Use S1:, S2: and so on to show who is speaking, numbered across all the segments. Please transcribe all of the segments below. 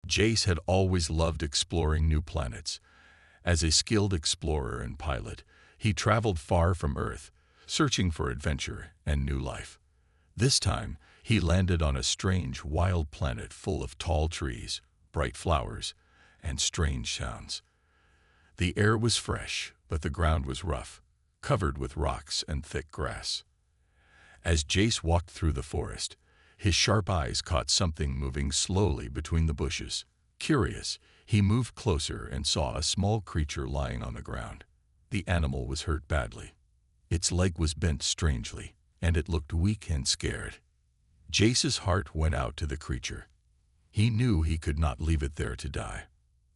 S1: Jace had always loved exploring new planets. As a skilled explorer and pilot, he traveled far from Earth, searching for adventure and new life. This time, he landed on a strange, wild planet full of tall trees, bright flowers, and strange sounds. The air was fresh, but the ground was rough, covered with rocks and thick grass. As Jace walked through the forest, his sharp eyes caught something moving slowly between the bushes. Curious, he moved closer and saw a small creature lying on the ground. The animal was hurt badly. Its leg was bent strangely, and it looked weak and scared. Jace's heart went out to the creature. He knew he could not leave it there to die.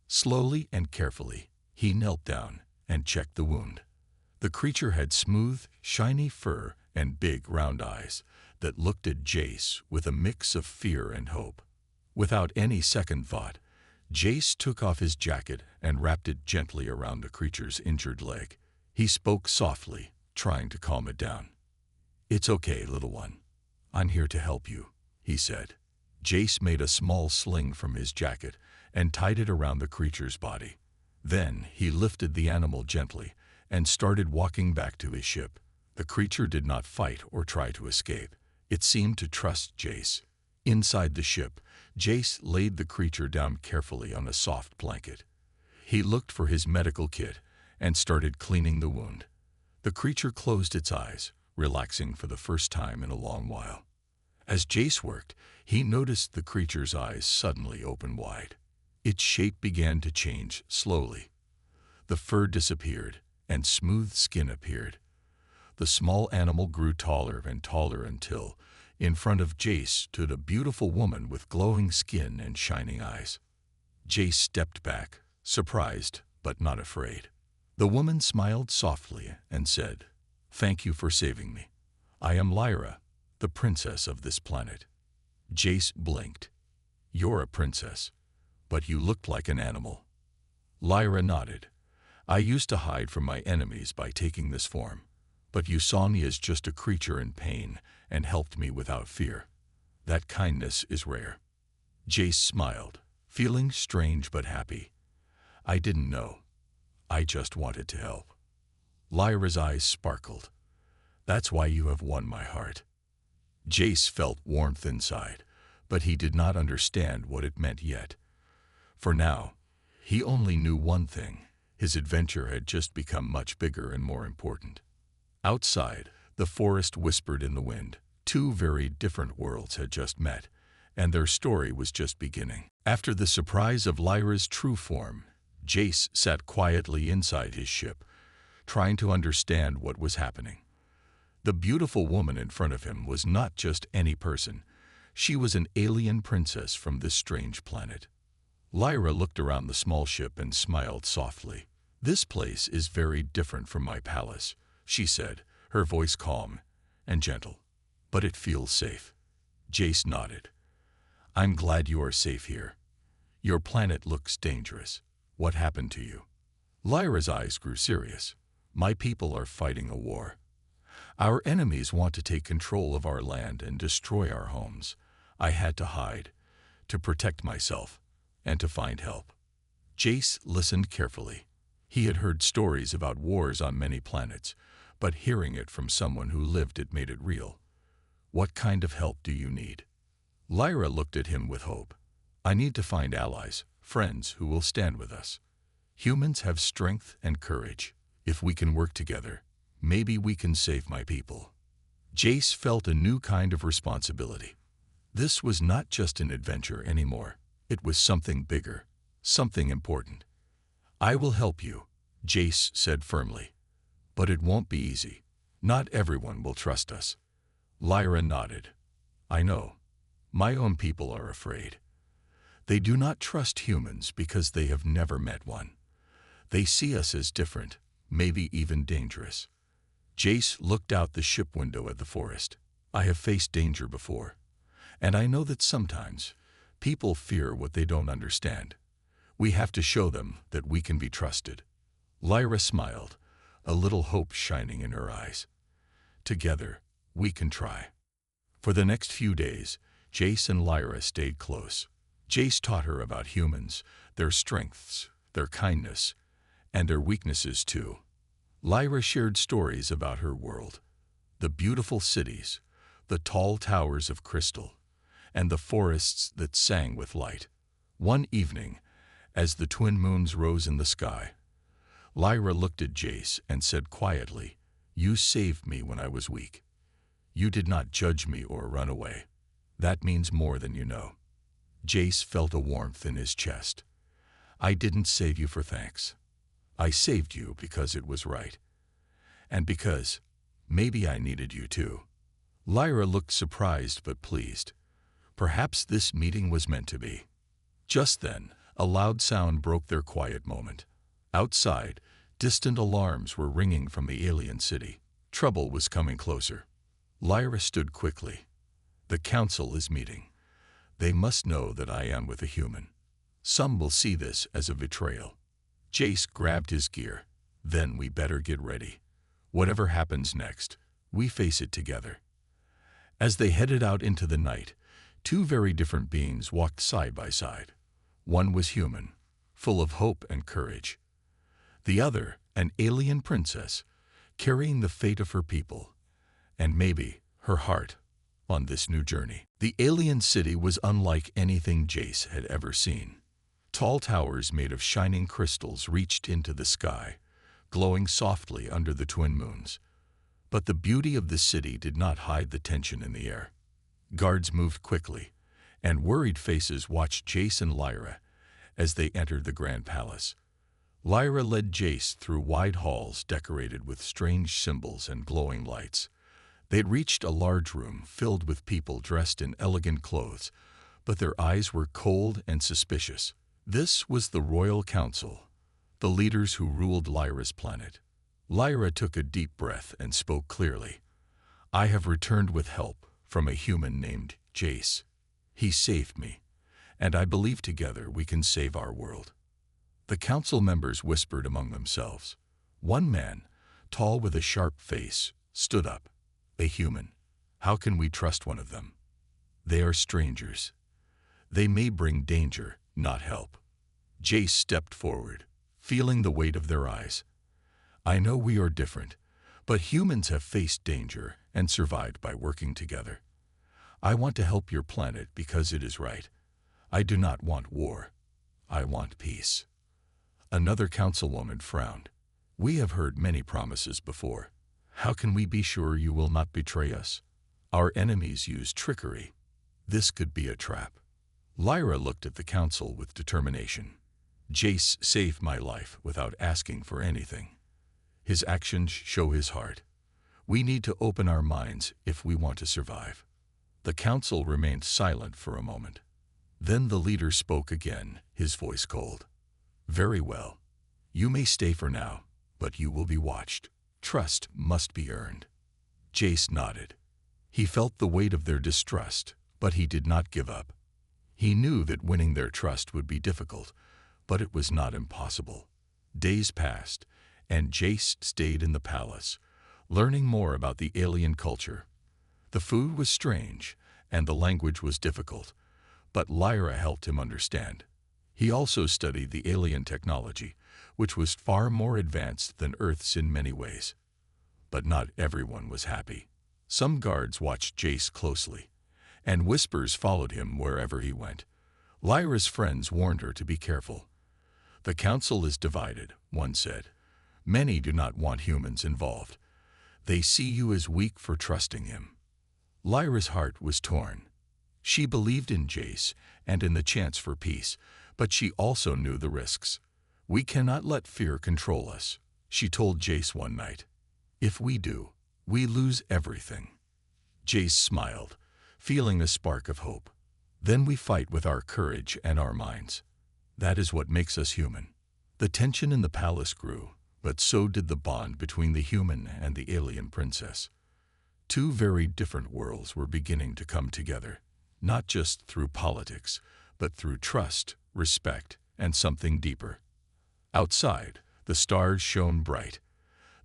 S1: Slowly and carefully, he knelt down and checked the wound. The creature had smooth, shiny fur and big, round eyes that looked at Jace with a mix of fear and hope. Without any second thought, Jace took off his jacket and wrapped it gently around the creature's injured leg. He spoke softly, trying to calm it down. "It's okay, little one. I'm here to help you," he said. Jace made a small sling from his jacket and tied it around the creature's body. Then he lifted the animal gently and started walking back to his ship. The creature did not fight or try to escape. It seemed to trust Jace. Inside the ship, Jace laid the creature down carefully on a soft blanket. He looked for his medical kit and started cleaning the wound. The creature closed its eyes, relaxing for the first time in a long while. As Jace worked, he noticed the creature's eyes suddenly open wide. Its shape began to change slowly. The fur disappeared, and smooth skin appeared. The small animal grew taller and taller until, in front of Jace, stood a beautiful woman with glowing skin and shining eyes. Jace stepped back, surprised but not afraid. The woman smiled softly and said, "Thank you for saving me. I am Lyra, the princess of this planet." Jace blinked. "You're a princess, but you looked like an animal." Lyra nodded. "I used to hide from my enemies by taking this form, but you saw me as just a creature in pain and helped me without fear. That kindness is rare." Jace smiled, feeling strange but happy. "I didn't know. I just wanted to help." Lyra's eyes sparkled. "That's why you have won my heart." Jace felt warmth inside, but he did not understand what it meant yet. For now, he only knew one thing. His adventure had just become much bigger and more important. Outside, the forest whispered in the wind. Two very different worlds had just met, and their story was just beginning. After the surprise of Lyra's true form, Jace sat quietly inside his ship, trying to understand what was happening. The beautiful woman in front of him was not just any person. She was an alien princess from this strange planet. Lyra looked around the small ship and smiled softly. "This place is very different from my palace," she said, her voice calm and gentle. "But it feels safe." Jace nodded. "I'm glad you are safe here. Your planet looks dangerous. What happened to you?" Lyra's eyes grew serious. "My people are fighting a war. Our enemies want to take control of our land and destroy our homes. I had to hide, to protect myself, and to find help." Jace listened carefully. He had heard stories about wars on many planets, but hearing it from someone who lived it made it real. "What kind of help do you need?" Lyra looked at him with hope. "I need to find allies, friends who will stand with us. Humans have strength and courage. If we can work together, maybe we can save my people." Jace felt a new kind of responsibility. This was not just an adventure anymore. It was something bigger, something important. "I will help you," Jace said firmly. "But it won't be easy. Not everyone will trust us." Lyra nodded. "I know. My own people are afraid. They do not trust humans because they have never met one. They see us as different, maybe even dangerous." Jace looked out the ship window at the forest. "I have faced danger before, and I know that sometimes people fear what they don't understand. We have to show them that we can be trusted." Lyra smiled, a little hope shining in her eyes. "Together, we can try." For the next few days, Jace and Lyra stayed close. Jace taught her about humans, their strengths, their kindness, and their weaknesses too. Lyra shared stories about her world, the beautiful cities, the tall towers of crystal, and the forests that sang with light. One evening, as the twin moons rose in the sky, Lyra looked at Jace and said quietly, "You saved me when I was weak. You did not judge me or run away. That means more than you know." Jace felt a warmth in his chest. "I didn't save you for thanks. I saved you because it was right. And because maybe I needed you too." Lyra looked surprised but pleased. Perhaps this meeting was meant to be. Just then, a loud sound broke their quiet moment. Outside, distant alarms were ringing from the alien city. Trouble was coming closer. Lyra stood quickly. "The council is meeting. They must know that I am with a human. Some will see this as a betrayal." Jace grabbed his gear. "Then we better get ready. Whatever happens next, we face it together." As they headed out into the night, two very different beings walked side by side. One was human, full of hope and courage. The other, an alien princess, carrying the fate of her people, and maybe her heart, on this new journey. The alien city was unlike anything Jace had ever seen. Tall towers made of shining crystals reached into the sky, glowing softly under the twin moons. But the beauty of the city did not hide the tension in the air. Guards moved quickly, and worried faces watched Jace and Lyra as they entered the grand palace. Lyra led Jace through wide halls decorated with strange symbols and glowing lights. They had reached a large room filled with people dressed in elegant clothes, but their eyes were cold and suspicious. This was the Royal Council, the leaders who ruled Lyra's planet. Lyra took a deep breath and spoke clearly. "I have returned with help from a human named Jace. He saved me, and I believe together we can save our world." The council members whispered among themselves. One man, tall with a sharp face, stood up. "A human. How can we trust one of them? They are strangers. They may bring danger, not help." Jace stepped forward, feeling the weight of their eyes. "I know we are different, but humans have faced danger and survived by working together. I want to help your planet because it is right. I do not want war. I want peace." Another councilwoman frowned. "We have heard many promises before. How can we be sure you will not betray us? Our enemies use trickery. This could be a trap." Lyra looked at the council with determination. "Jace saved my life without asking for anything. His actions show his heart. We need to open our minds if we want to survive." The council remained silent for a moment. Then the leader spoke again, his voice cold. "Very well. You may stay for now, but you will be watched. Trust must be earned." Jace nodded. He felt the weight of their distrust, but he did not give up. He knew that winning their trust would be difficult, but it was not impossible. Days passed, and Jace stayed in the palace, learning more about the alien culture. The food was strange, and the language was difficult, but Lyra helped him understand. He also studied the alien technology, which was far more advanced than Earth's in many ways. But not everyone was happy. Some guards watched Jace closely, and whispers followed him wherever he went. Lyra's friends warned her to be careful. "The council is divided," one said. "Many do not want humans involved. They see you as weak for trusting him." Lyra's heart was torn. She believed in Jace and in the chance for peace, but she also knew the risks. "We cannot let fear control us," she told Jace one night. "If we do, we lose everything." Jace smiled, feeling a spark of hope. "Then we fight with our courage and our minds. That is what makes us human." The tension in the palace grew, but so did the bond between the human and the alien princess. Two very different worlds were beginning to come together, not just through politics, but through trust, respect, and something deeper. Outside, the stars shone bright.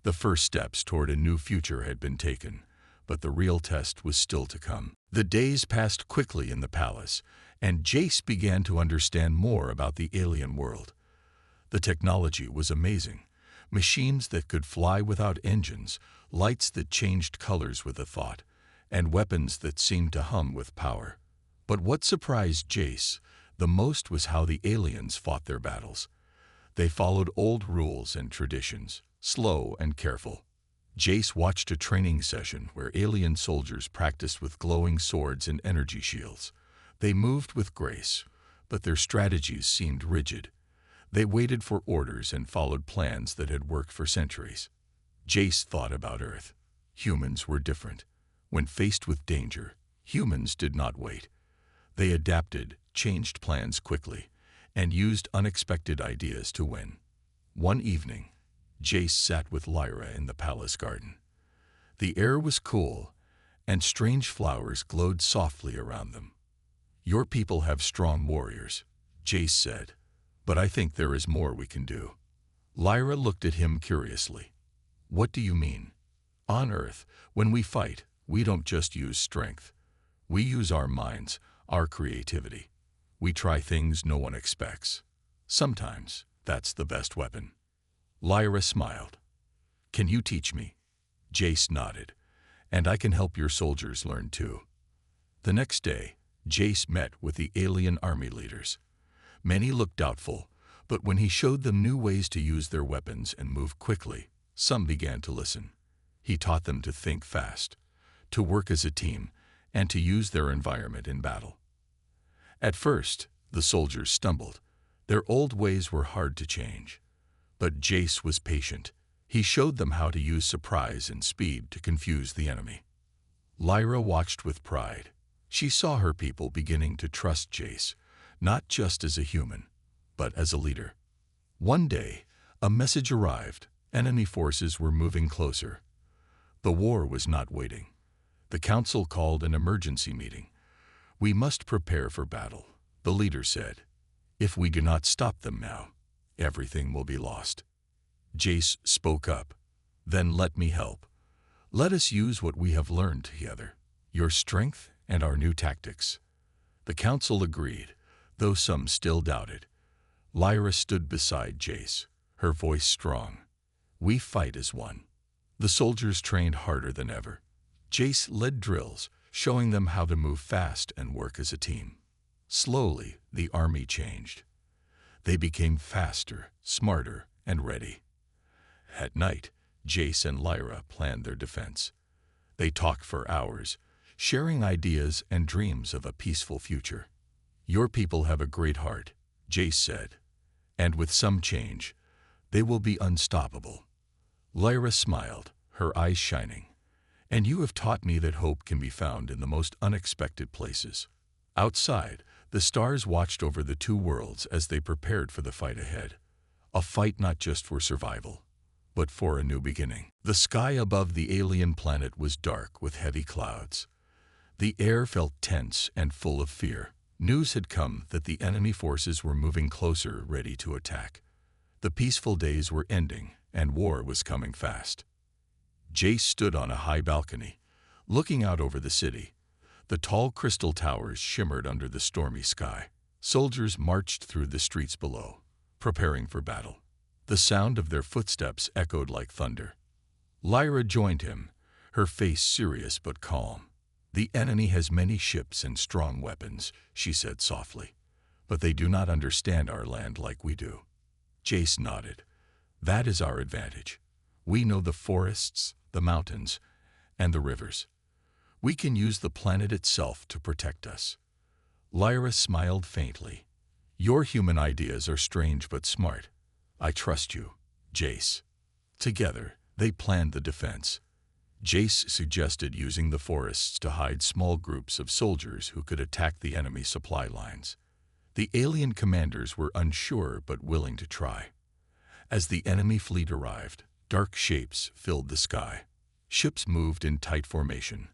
S1: The first steps toward a new future had been taken, but the real test was still to come. The days passed quickly in the palace, and Jace began to understand more about the alien world. The technology was amazing. Machines that could fly without engines, lights that changed colors with a thought, and weapons that seemed to hum with power. But what surprised Jace the most was how the aliens fought their battles. They followed old rules and traditions, slow and careful. Jace watched a training session where alien soldiers practiced with glowing swords and energy shields. They moved with grace, but their strategies seemed rigid. They waited for orders and followed plans that had worked for centuries. Jace thought about Earth. Humans were different. When faced with danger, humans did not wait. They adapted, changed plans quickly, and used unexpected ideas to win. One evening, Jace sat with Lyra in the palace garden. The air was cool, and strange flowers glowed softly around them. "Your people have strong warriors," Jace said, "but I think there is more we can do." Lyra looked at him curiously. "What do you mean?" "On Earth, when we fight, we don't just use strength. We use our minds, our creativity. We try things no one expects. Sometimes, that's the best weapon." Lyra smiled. "Can you teach me?" Jace nodded. "And I can help your soldiers learn too." The next day, Jace met with the alien army leaders. Many looked doubtful, but when he showed them new ways to use their weapons and move quickly, some began to listen. He taught them to think fast, to work as a team, and to use their environment in battle. At first, the soldiers stumbled. Their old ways were hard to change. But Jace was patient. He showed them how to use surprise and speed to confuse the enemy. Lyra watched with pride. She saw her people beginning to trust Jace, not just as a human, but as a leader. One day, a message arrived. Enemy forces were moving closer. The war was not waiting. The council called an emergency meeting. "We must prepare for battle," the leader said. "If we do not stop them now, everything will be lost." Jace spoke up. "Then let me help. Let us use what we have learned together, your strength and our new tactics." The council agreed, though some still doubted. Lyra stood beside Jace, her voice strong. "We fight as one." The soldiers trained harder than ever. Jace led drills, showing them how to move fast and work as a team. Slowly, the army changed. They became faster, smarter, and ready. At night, Jace and Lyra planned their defense. They talked for hours, sharing ideas and dreams of a peaceful future. "Your people have a great heart," Jace said, "and with some change, they will be unstoppable." Lyra smiled, her eyes shining. "And you have taught me that hope can be found in the most unexpected places." Outside, the stars watched over the two worlds as they prepared for the fight ahead. A fight not just for survival, but for a new beginning. The sky above the alien planet was dark with heavy clouds. The air felt tense and full of fear. News had come that the enemy forces were moving closer, ready to attack. The peaceful days were ending, and war was coming fast. Jace stood on a high balcony, looking out over the city. The tall crystal towers shimmered under the stormy sky. Soldiers marched through the streets below, preparing for battle. The sound of their footsteps echoed like thunder. Lyra joined him, her face serious but calm. "The enemy has many ships and strong weapons," she said softly, "but they do not understand our land like we do." Jace nodded. "That is our advantage. We know the forests, the mountains, and the rivers. We can use the planet itself to protect us." Lyra smiled faintly. "Your human ideas are strange but smart. I trust you, Jace." Together, they planned the defense. Jace suggested using the forests to hide small groups of soldiers who could attack the enemy supply lines. The alien commanders were unsure but willing to try. As the enemy fleet arrived, dark shapes filled the sky. Ships moved in tight formation,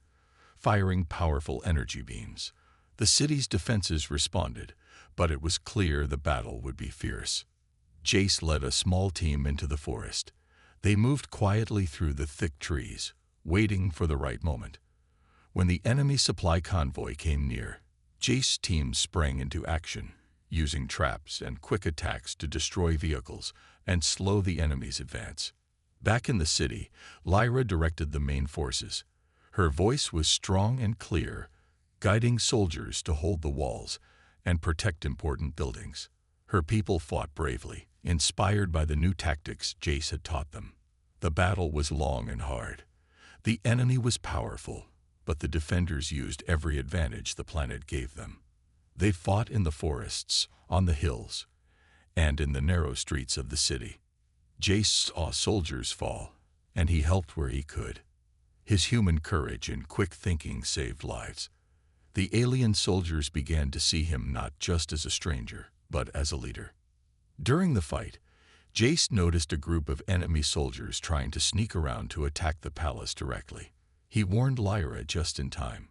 S1: firing powerful energy beams. The city's defenses responded, but it was clear the battle would be fierce. Jace led a small team into the forest. They moved quietly through the thick trees, waiting for the right moment. When the enemy supply convoy came near, Jace's team sprang into action, using traps and quick attacks to destroy vehicles and slow the enemy's advance. Back in the city, Lyra directed the main forces. Her voice was strong and clear, guiding soldiers to hold the walls and protect important buildings. Her people fought bravely, inspired by the new tactics Jace had taught them. The battle was long and hard. The enemy was powerful, but the defenders used every advantage the planet gave them. They fought in the forests, on the hills, and in the narrow streets of the city. Jace saw soldiers fall, and he helped where he could. His human courage and quick thinking saved lives. The alien soldiers began to see him not just as a stranger, but as a leader. During the fight, Jace noticed a group of enemy soldiers trying to sneak around to attack the palace directly. He warned Lyra just in time.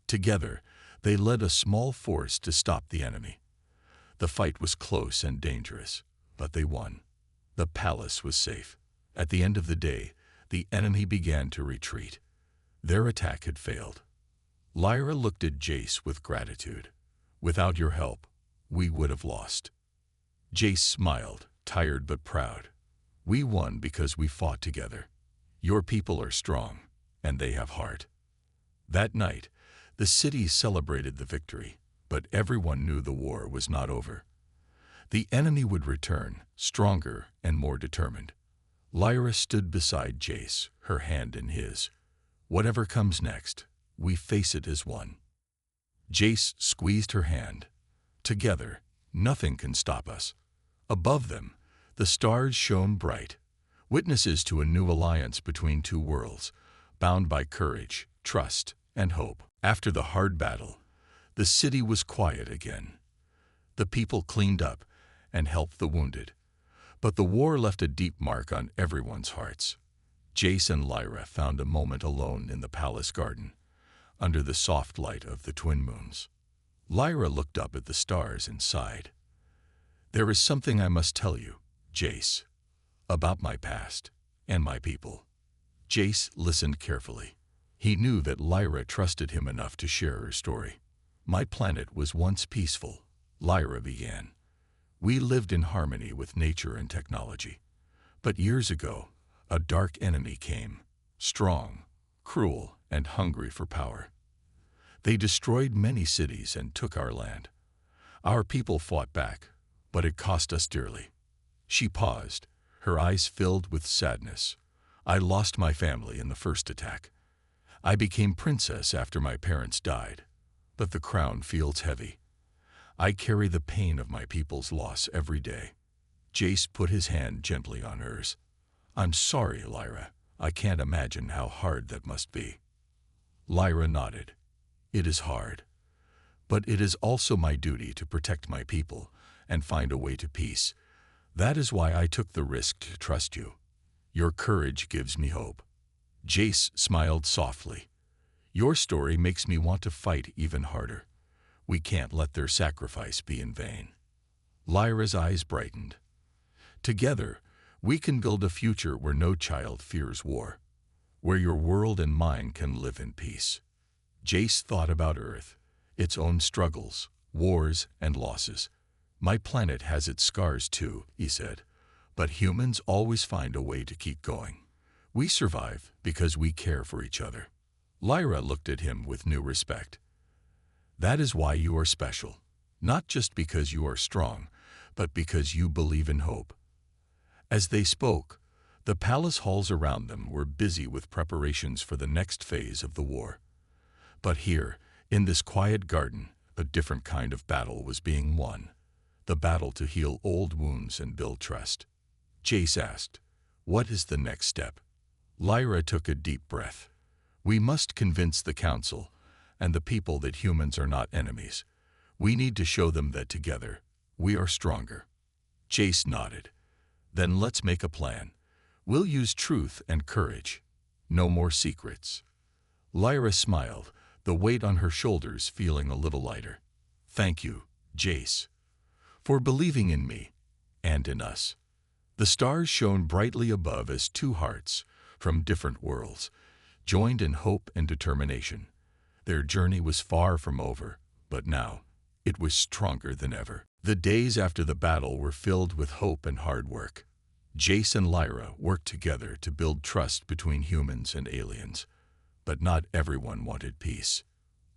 S1: Together, they led a small force to stop the enemy. The fight was close and dangerous, but they won. The palace was safe. At the end of the day, the enemy began to retreat. Their attack had failed. Lyra looked at Jace with gratitude. Without your help, we would have lost. Jace smiled, tired but proud. We won because we fought together. Your people are strong, and they have heart. That night, the city celebrated the victory, but everyone knew the war was not over. The enemy would return, stronger and more determined. Lyra stood beside Jace, her hand in his. Whatever comes next, we face it as one. Jace squeezed her hand. Together, nothing can stop us. Above them, the stars shone bright, witnesses to a new alliance between two worlds, bound by courage, trust, and hope. After the hard battle, the city was quiet again. The people cleaned up and helped the wounded. But the war left a deep mark on everyone's hearts. Jace and Lyra found a moment alone in the palace garden, under the soft light of the twin moons. Lyra looked up at the stars and sighed. There is something I must tell you, Jace, about my past and my people. Jace listened carefully. He knew that Lyra trusted him enough to share her story. My planet was once peaceful, Lyra began. We lived in harmony with nature and technology. But years ago, a dark enemy came, strong, cruel, and hungry for power. They destroyed many cities and took our land. Our people fought back, but it cost us dearly. She paused, her eyes filled with sadness. I lost my family in the first attack. I became princess after my parents died, but the crown feels heavy. I carry the pain of my people's loss every day. Jace put his hand gently on hers. I'm sorry, Lyra. I can't imagine how hard that must be. Lyra nodded. It is hard, but it is also my duty to protect my people and find a way to peace. That is why I took the risk to trust you. Your courage gives me hope. Jace smiled softly. Your story makes me want to fight even harder. We can't let their sacrifice be in vain. Lyra's eyes brightened. Together, we can build a future where no child fears war, where your world and mine can live in peace. Jace thought about Earth, its own struggles, wars, and losses. My planet has its scars too, he said, but humans always find a way to keep going. We survive because we care for each other. Lyra looked at him with new respect. That is why you are special, not just because you are strong, but because you believe in hope. As they spoke, the palace halls around them were busy with preparations for the next phase of the war. But here, in this quiet garden, a different kind of battle was being won. The battle to heal old wounds and build trust. Jace asked, "What is the next step?" Lyra took a deep breath. We must convince the council and the people that humans are not enemies. We need to show them that together, we are stronger. Jace nodded. Then let's make a plan. We'll use truth and courage. No more secrets. Lyra smiled, the weight on her shoulders feeling a little lighter. Thank you, Jace, for believing in me and in us. The stars shone brightly above as two hearts from different worlds joined in hope and determination. Their journey was far from over, But now, it was stronger than ever. The days after the battle were filled with hope and hard work. Jace and Lyra worked together to build trust between humans and aliens. But not everyone wanted peace.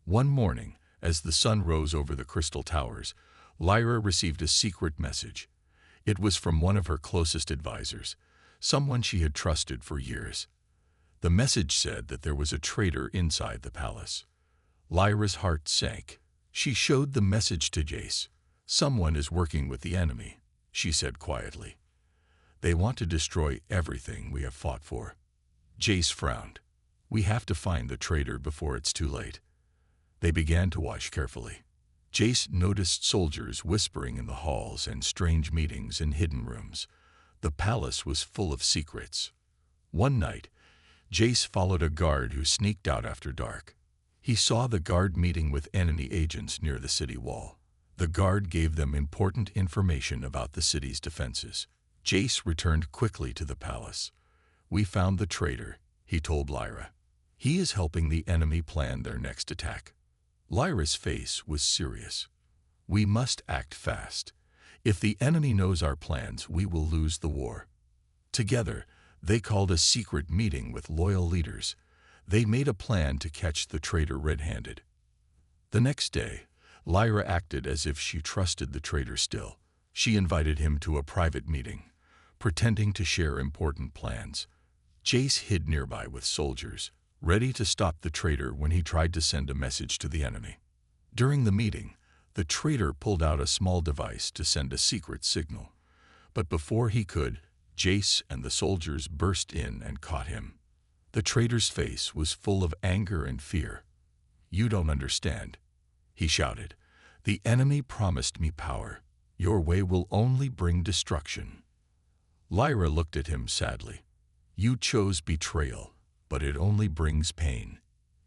S1: One morning, as the sun rose over the crystal towers, Lyra received a secret message. It was from one of her closest advisors, someone she had trusted for years. The message said that there was a traitor inside the palace. Lyra's heart sank. She showed the message to Jace. "Someone is working with the enemy," she said quietly. "They want to destroy everything we have fought for." Jace frowned. "We have to find the traitor before it's too late." They began to watch carefully. Jace noticed soldiers whispering in the halls and strange meetings in hidden rooms. The palace was full of secrets. One night, Jace followed a guard who sneaked out after dark. He saw the guard meeting with enemy agents near the city wall. The guard gave them important information about the city's defenses. Jace returned quickly to the palace. "We found the traitor," he told Lyra. "He is helping the enemy plan their next attack." Lyra's face was serious. "We must act fast. If the enemy knows our plans, we will lose the war." Together, they called a secret meeting with loyal leaders. They made a plan to catch the traitor red-handed. The next day, Lyra acted as if she trusted the traitor still. She invited him to a private meeting, pretending to share important plans. Jace hid nearby with soldiers, ready to stop the traitor when he tried to send a message to the enemy. During the meeting, the traitor pulled out a small device to send a secret signal. But before he could, Jace and the soldiers burst in and caught him. The traitor's face was full of anger and fear. "You don't understand," he shouted. "The enemy promised me power. Your way will only bring destruction." Lyra looked at him sadly. "You chose betrayal, but it only brings pain.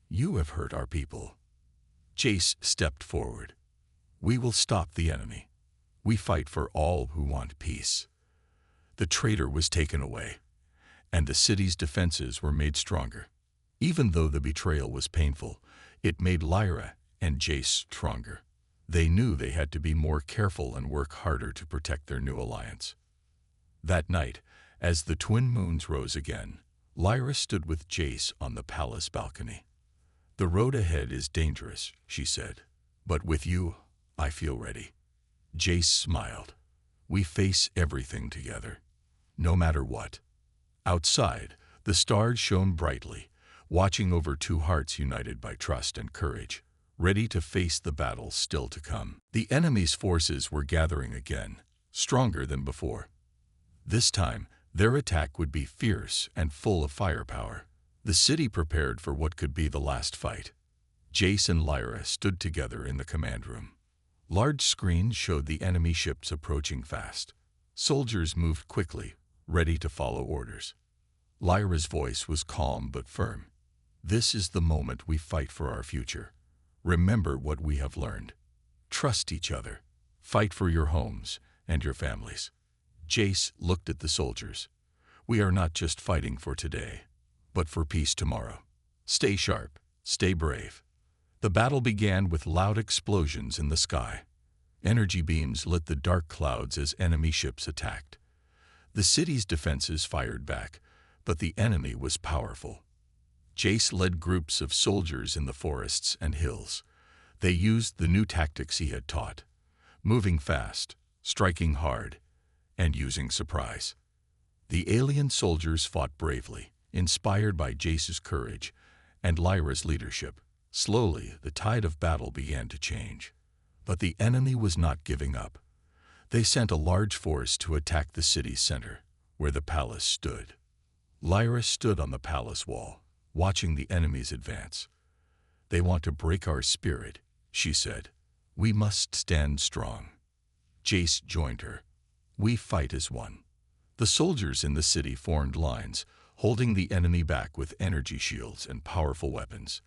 S1: You have hurt our people." Jace stepped forward. "We will stop the enemy. We fight for all who want peace." The traitor was taken away, and the city's defenses were made stronger. Even though the betrayal was painful, it made Lyra and Jace stronger. They knew they had to be more careful and work harder to protect their new alliance. That night, as the twin moons rose again, Lyra stood with Jace on the palace balcony. "The road ahead is dangerous," she said, "but with you, I feel ready." Jace smiled. "We face everything together, no matter what." Outside, the stars shone brightly, watching over two hearts united by trust and courage, ready to face the battle still to come. The enemy's forces were gathering again, stronger than before. This time, their attack would be fierce and full of firepower. The city prepared for what could be the last fight. Jace and Lyra stood together in the command room. Large screens showed the enemy ships approaching fast. Soldiers moved quickly, ready to follow orders. Lyra's voice was calm but firm. "This is the moment we fight for our future. Remember what we have learned. Trust each other. Fight for your homes and your families." Jace looked at the soldiers. "We are not just fighting for today, but for peace tomorrow. Stay sharp, stay brave." The battle began with loud explosions in the sky. Energy beams lit the dark clouds as enemy ships attacked. The city's defenses fired back, but the enemy was powerful. Jace led groups of soldiers in the forests and hills. They used the new tactics he had taught, moving fast, striking hard, and using surprise. The alien soldiers fought bravely, inspired by Jace's courage and Lyra's leadership. Slowly, the tide of battle began to change. But the enemy was not giving up. They sent a large force to attack the city's center, where the palace stood. Lyra stood on the palace wall, watching the enemies advance. "They want to break our spirit," she said. "We must stand strong." Jace joined her. "We fight as one." The soldiers in the city formed lines, holding the enemy back with energy shields and powerful weapons.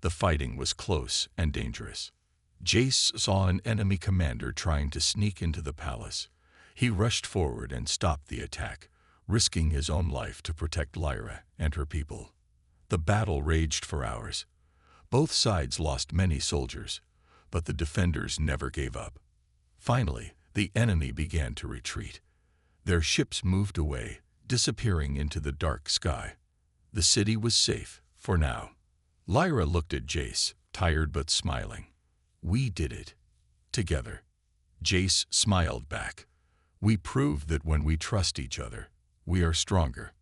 S1: The fighting was close and dangerous. Jace saw an enemy commander trying to sneak into the palace. He rushed forward and stopped the attack, risking his own life to protect Lyra and her people. The battle raged for hours. Both sides lost many soldiers, but the defenders never gave up. Finally, the enemy began to retreat. Their ships moved away, disappearing into the dark sky. The city was safe, for now. Lyra looked at Jace, tired but smiling. We did it. Together. Jace smiled back. We proved that when we trust each other, we are stronger.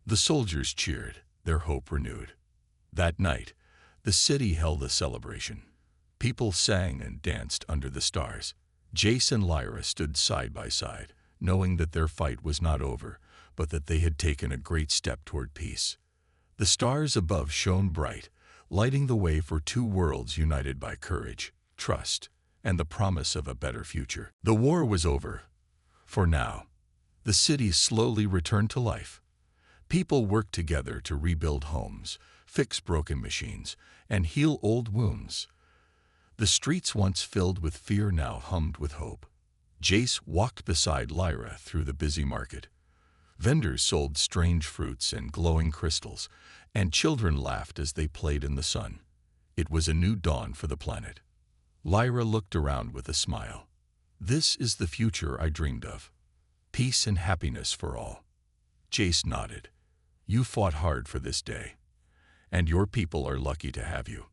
S1: The soldiers cheered, their hope renewed. That night, the city held a celebration. People sang and danced under the stars. Jace and Lyra stood side by side, knowing that their fight was not over, but that they had taken a great step toward peace. The stars above shone bright, lighting the way for two worlds united by courage, trust, and the promise of a better future. The war was over. For now, the city slowly returned to life. People worked together to rebuild homes, fix broken machines, and heal old wounds. The streets once filled with fear now hummed with hope. Jace walked beside Lyra through the busy market. Vendors sold strange fruits and glowing crystals, and children laughed as they played in the sun. It was a new dawn for the planet. Lyra looked around with a smile. This is the future I dreamed of. Peace and happiness for all. Jace nodded. You fought hard for this day, and your people are lucky to have you.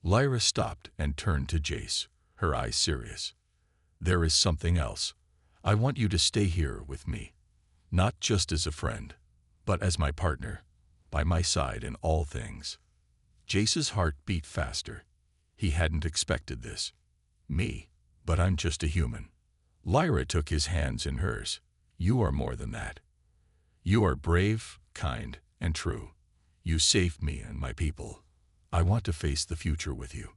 S1: Lyra stopped and turned to Jace, her eyes serious. There is something else. I want you to stay here with me, not just as a friend, but as my partner, by my side in all things. Jace's heart beat faster. He hadn't expected this. Me, but I'm just a human. Lyra took his hands in hers. You are more than that. You are brave, kind, and true. You saved me and my people. I want to face the future with you.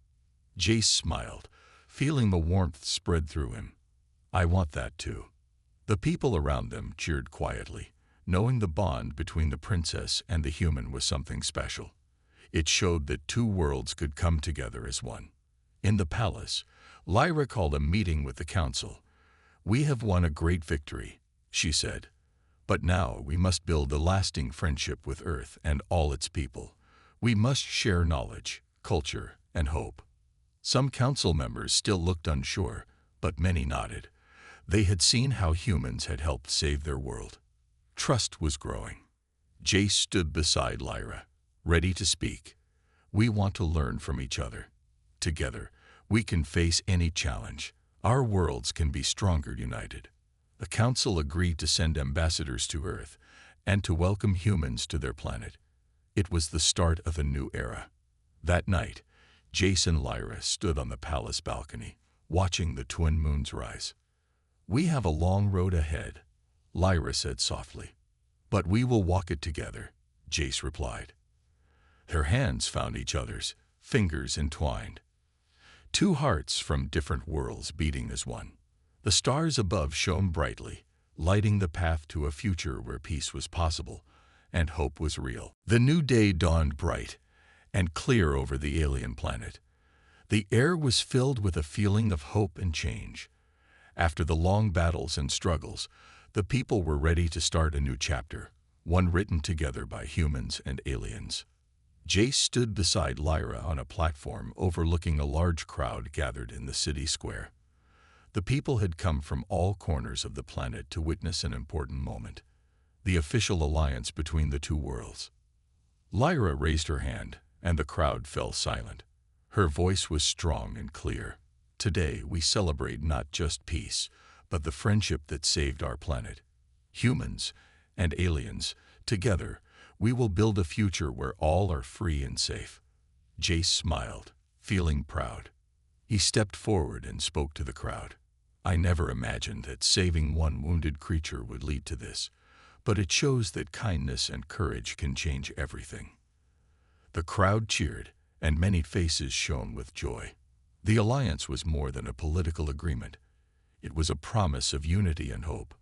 S1: Jace smiled, feeling the warmth spread through him. I want that too. The people around them cheered quietly, knowing the bond between the princess and the human was something special. It showed that two worlds could come together as one. In the palace, Lyra called a meeting with the council. We have won a great victory, she said. But now we must build a lasting friendship with Earth and all its people. We must share knowledge, culture, and hope. Some council members still looked unsure, but many nodded. They had seen how humans had helped save their world. Trust was growing. Jace stood beside Lyra, ready to speak. We want to learn from each other. Together, we can face any challenge. Our worlds can be stronger united. The council agreed to send ambassadors to Earth and to welcome humans to their planet. It was the start of a new era. That night, Jace and Lyra stood on the palace balcony, watching the twin moons rise. We have a long road ahead, Lyra said softly. But we will walk it together, Jace replied. Their hands found each other's, fingers entwined. Two hearts from different worlds beating as one. The stars above shone brightly, lighting the path to a future where peace was possible and hope was real. The new day dawned bright and clear over the alien planet. The air was filled with a feeling of hope and change. After the long battles and struggles, the people were ready to start a new chapter, one written together by humans and aliens. Jace stood beside Lyra on a platform overlooking a large crowd gathered in the city square. The people had come from all corners of the planet to witness an important moment, the official alliance between the two worlds. Lyra raised her hand, and the crowd fell silent. Her voice was strong and clear. Today we celebrate not just peace, but the friendship that saved our planet. Humans and aliens, together, we will build a future where all are free and safe. Jace smiled, feeling proud. He stepped forward and spoke to the crowd. I never imagined that saving one wounded creature would lead to this, but it shows that kindness and courage can change everything. The crowd cheered, and many faces shone with joy. The alliance was more than a political agreement. It was a promise of unity and hope.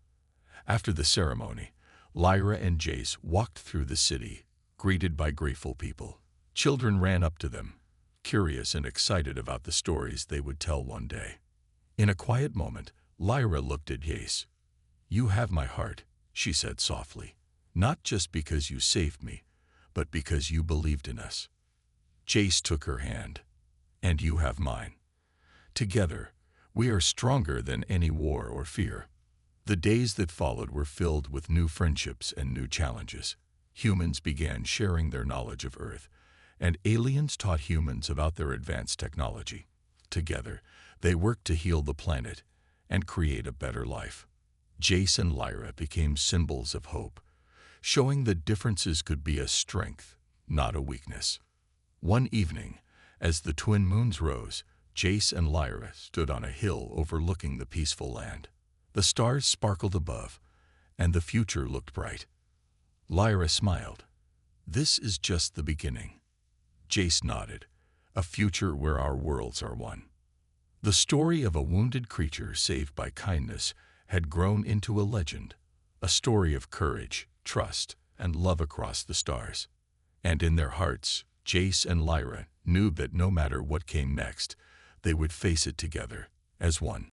S1: After the ceremony, Lyra and Jace walked through the city, greeted by grateful people. Children ran up to them, curious and excited about the stories they would tell one day. In a quiet moment, Lyra looked at Jace. You have my heart, she said softly, not just because you saved me, but because you believed in us. Jace took her hand. And you have mine. Together, we are stronger than any war or fear. The days that followed were filled with new friendships and new challenges. Humans began sharing their knowledge of Earth, and aliens taught humans about their advanced technology. Together, they worked to heal the planet and create a better life. Jace and Lyra became symbols of hope, showing that differences could be a strength, not a weakness. One evening, as the twin moons rose, Jace and Lyra stood on a hill overlooking the peaceful land. The stars sparkled above, and the future looked bright. Lyra smiled. "This is just the beginning." Jace nodded. "A future where our worlds are one." The story of a wounded creature saved by kindness had grown into a legend, a story of courage, trust, and love across the stars. And in their hearts, Jace and Lyra knew that no matter what came next, they would face it together as one.